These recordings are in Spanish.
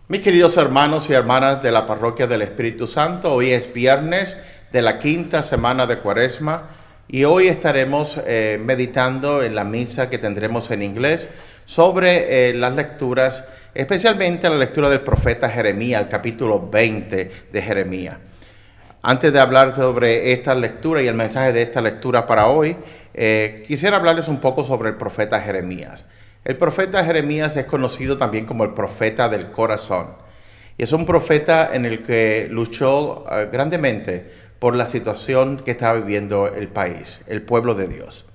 Mis queridos hermanos y hermanas de la Parroquia del Espíritu Santo, hoy es viernes de la quinta semana de Cuaresma y hoy estaremos meditando en la misa que tendremos en inglés sobre las lecturas, especialmente la lectura del profeta Jeremías, el capítulo 20 de Jeremías. Antes de hablar sobre esta lectura y el mensaje de esta lectura para hoy, quisiera hablarles un poco sobre el profeta Jeremías. El profeta Jeremías es conocido también como el profeta del corazón. Y es un profeta en el que luchó grandemente por la situación que estaba viviendo el país, el pueblo de Dios.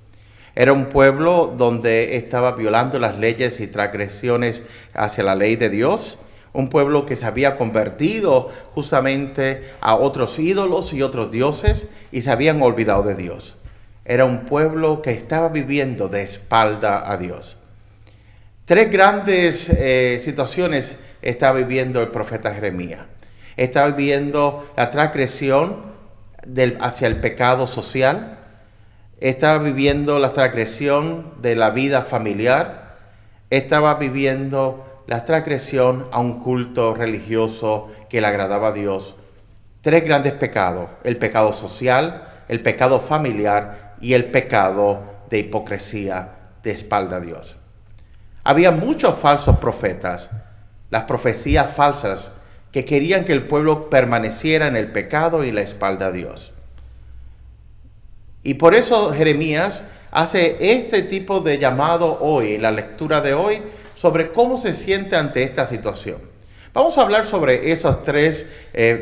Era un pueblo donde estaba violando las leyes y transgresiones hacia la ley de Dios. Un pueblo que se había convertido justamente a otros ídolos y otros dioses y se habían olvidado de Dios. Era un pueblo que estaba viviendo de espalda a Dios. Tres grandes situaciones está viviendo el profeta Jeremías. Está viviendo la transgresión hacia el pecado social. Estaba viviendo la transgresión de la vida familiar. Estaba viviendo la transgresión a un culto religioso que le agradaba a Dios. Tres grandes pecados: el pecado social, el pecado familiar y el pecado de hipocresía de espalda a Dios. Había muchos falsos profetas, las profecías falsas que querían que el pueblo permaneciera en el pecado y la espalda a Dios. Y por eso Jeremías hace este tipo de llamado hoy, en la lectura de hoy, sobre cómo se siente ante esta situación. Vamos a hablar sobre esos tres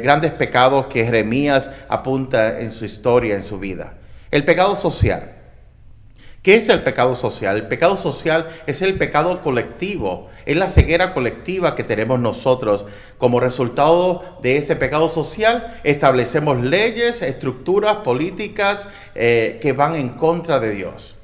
grandes pecados que Jeremías apunta en su historia, en su vida. El pecado social. ¿Qué es el pecado social? El pecado social es el pecado colectivo, es la ceguera colectiva que tenemos nosotros. Como resultado de ese pecado social, establecemos leyes, estructuras políticas que van en contra de Dios.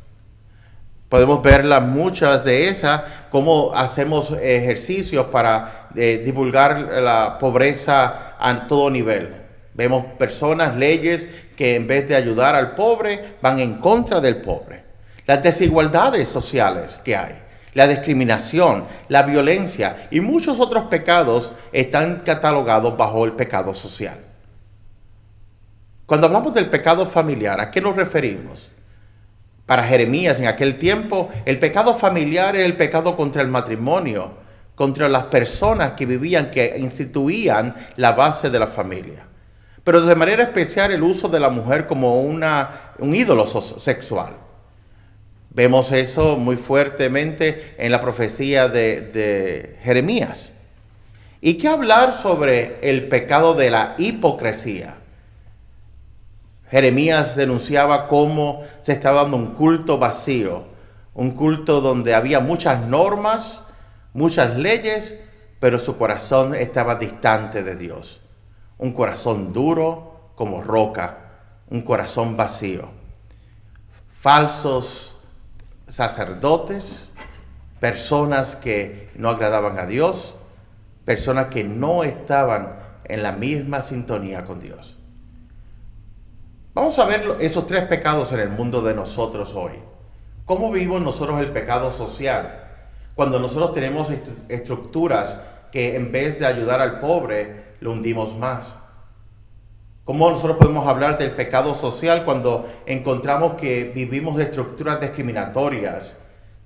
Podemos verlas muchas de esas, cómo hacemos ejercicios para divulgar la pobreza a todo nivel. Vemos personas, leyes que en vez de ayudar al pobre, van en contra del pobre. Las desigualdades sociales que hay, la discriminación, la violencia y muchos otros pecados están catalogados bajo el pecado social. Cuando hablamos del pecado familiar, ¿a qué nos referimos? Para Jeremías en aquel tiempo, el pecado familiar es el pecado contra el matrimonio, contra las personas que vivían, que instituían la base de la familia. Pero de manera especial el uso de la mujer como un ídolo sexual. Vemos eso muy fuertemente en la profecía de Jeremías. ¿Y qué hablar sobre el pecado de la hipocresía? Jeremías denunciaba cómo se estaba dando un culto vacío, un culto donde había muchas normas, muchas leyes, pero su corazón estaba distante de Dios. Un corazón duro como roca, un corazón vacío. Falsos sacerdotes, personas que no agradaban a Dios, personas que no estaban en la misma sintonía con Dios. Vamos a ver esos tres pecados en el mundo de nosotros hoy. ¿Cómo vivimos nosotros el pecado social? Cuando nosotros tenemos estructuras que en vez de ayudar al pobre, lo hundimos más. ¿Cómo nosotros podemos hablar del pecado social cuando encontramos que vivimos estructuras discriminatorias,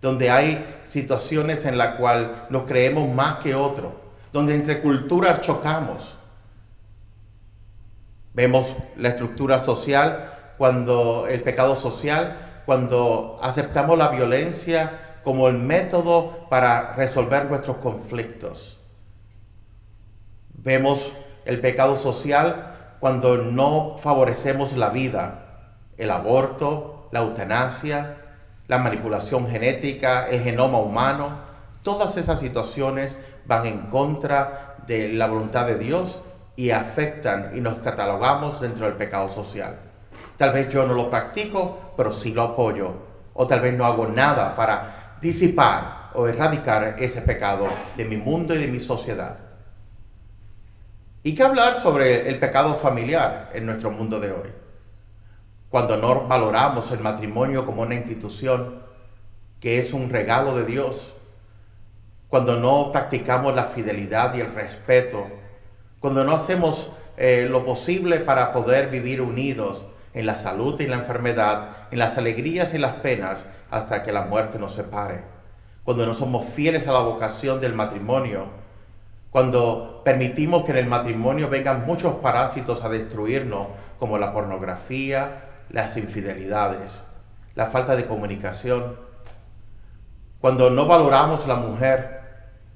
donde hay situaciones en las cuales nos creemos más que otros, donde entre culturas chocamos? Vemos la estructura social, el pecado social, cuando aceptamos la violencia como el método para resolver nuestros conflictos. Vemos el pecado social cuando no favorecemos la vida, el aborto, la eutanasia, la manipulación genética, el genoma humano. Todas esas situaciones van en contra de la voluntad de Dios y afectan y nos catalogamos dentro del pecado social. Tal vez yo no lo practico, pero sí lo apoyo. O tal vez no hago nada para disipar o erradicar ese pecado de mi mundo y de mi sociedad. ¿Y qué hablar sobre el pecado familiar en nuestro mundo de hoy? Cuando no valoramos el matrimonio como una institución que es un regalo de Dios. cuando no practicamos la fidelidad y el respeto, cuando no hacemos lo posible para poder vivir unidos en la salud y la enfermedad, en las alegrías y las penas, hasta que la muerte nos separe. Cuando no somos fieles a la vocación del matrimonio, cuando permitimos que en el matrimonio vengan muchos parásitos a destruirnos, como la pornografía, las infidelidades, la falta de comunicación. Cuando no valoramos a la mujer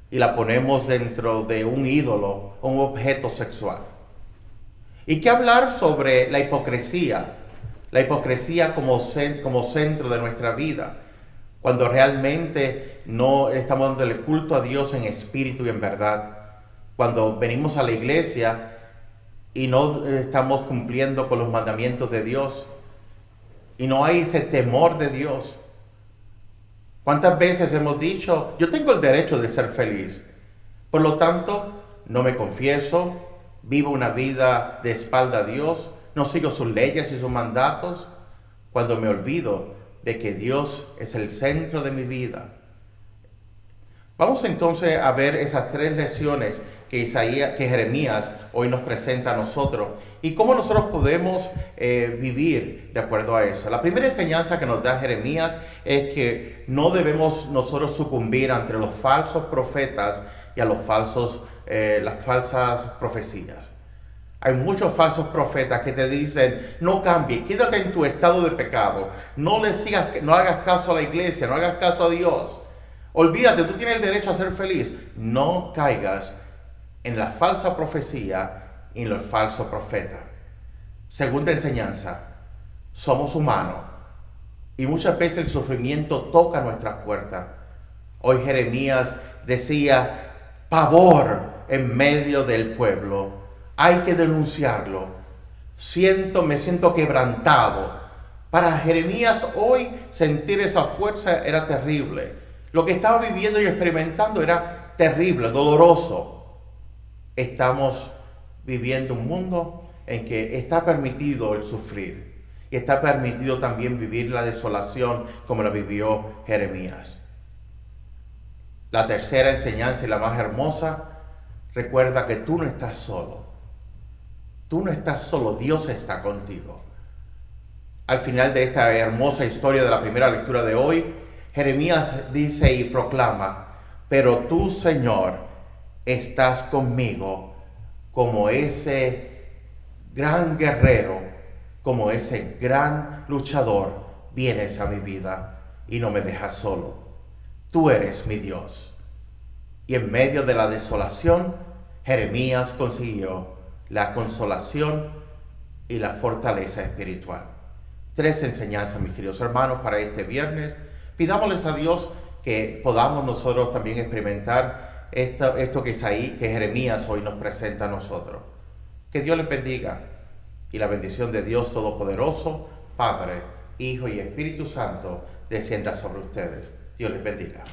y la ponemos dentro de un ídolo, un objeto sexual. ¿Y qué hablar sobre la hipocresía? La hipocresía como centro de nuestra vida, cuando realmente no estamos dándole culto a Dios en espíritu y en verdad. Cuando venimos a la iglesia y no estamos cumpliendo con los mandamientos de Dios y no hay ese temor de Dios. ¿Cuántas veces hemos dicho, yo tengo el derecho de ser feliz? Por lo tanto, no me confieso, vivo una vida de espalda a Dios, no sigo sus leyes y sus mandatos, cuando me olvido de que Dios es el centro de mi vida. Vamos entonces a ver esas 3 lecciones que Jeremías hoy nos presenta a nosotros y cómo nosotros podemos vivir de acuerdo a eso. La primera enseñanza que nos da Jeremías es que no debemos nosotros sucumbir ante los falsos profetas y a las falsas profecías. Hay muchos falsos profetas que te dicen, no cambies, quédate en tu estado de pecado, no hagas caso a la iglesia, no hagas caso a Dios. Olvídate, tú tienes el derecho a ser feliz. No caigas en la falsa profecía y en los falsos profetas. Segunda enseñanza, somos humanos y muchas veces el sufrimiento toca nuestras puertas. Hoy Jeremías decía, pavor en medio del pueblo, hay que denunciarlo. Me siento quebrantado. Para Jeremías hoy sentir esa fuerza era terrible. Lo que estaba viviendo y experimentando era terrible, doloroso. Estamos viviendo un mundo en que está permitido el sufrir y está permitido también vivir la desolación como la vivió Jeremías. La tercera enseñanza y la más hermosa, recuerda que tú no estás solo. Tú no estás solo, Dios está contigo. Al final de esta hermosa historia de la primera lectura de hoy, Jeremías dice y proclama, pero tú, Señor, estás conmigo como ese gran guerrero, como ese gran luchador, vienes a mi vida y no me dejas solo. Tú eres mi Dios. Y en medio de la desolación, Jeremías consiguió la consolación y la fortaleza espiritual. 3 enseñanzas, mis queridos hermanos, para este viernes. Pidámosles a Dios que podamos nosotros también experimentar esto que Jeremías hoy nos presenta a nosotros. Que Dios les bendiga y la bendición de Dios Todopoderoso, Padre, Hijo y Espíritu Santo, descienda sobre ustedes. Dios les bendiga.